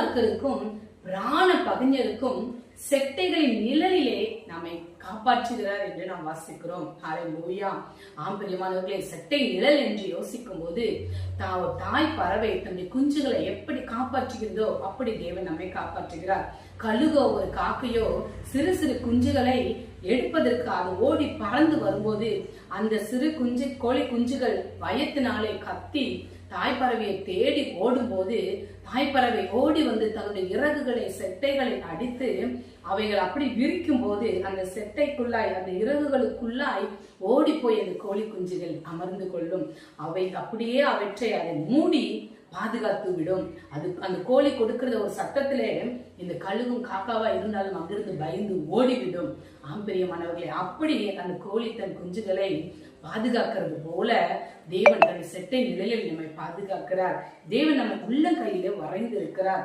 துன்மார்க்கருக்கும் பிராண பகைஞருக்கும் செட்டைகளின் நிழலிலே நம்மை காப்பாற்றுகிறார் என்று நாம் வாசிக்கிறோம். ஹல்லேலூயா. பிரியமானவர்களே, செட்டை நிழல் என்று யோசிக்கும் போது தாய் பறவை தன்னுடைய குஞ்சுகளை எப்படி காப்பாற்றுகிறதோ அப்படி தேவன் நம்மை காப்பாற்றுகிறார். கழுகோ ஒரு காக்கையோ சிறு சிறு குஞ்சுகளை எடுப்பதற்கு அது ஓடி பறந்து வரும்போது அந்த சிறு கோழி குஞ்சுகள் பயத்தினாலே கத்தி தாய்ப்பறவையை தேடி ஓடும் போது தாய்ப்பறவை ஓடி வந்து தன்னுடைய இறகுகளை செட்டைகளை அடித்து அவைகள் அப்படி விரிக்கும் போது அந்த செட்டைக்குள்ளாய் அந்த இறகுகளுக்குள்ளாய் ஓடி போய் அந்த கோழி குஞ்சுகள் அமர்ந்து கொள்ளும். அவை அப்படியே அவற்றை அதை மூடி பாதுகாத்து விடும். அது அந்த கோழி கொடுக்கிற ஒரு சத்தத்திலே இந்த கழுகும் காக்காவா இருந்தாலும் அங்கிருந்து பயந்து ஓடிவிடும். பிரியமானவர்களே, அப்படி அந்த கோழி தன் குஞ்சுகளை பாதுகாக்கிறது போல தேவன் தன் செட்டை நிலையில் நம்மை பாதுகாக்கிறார். தேவன் நம்ம உள்ளங்கையிலே வரைந்து இருக்கிறார்.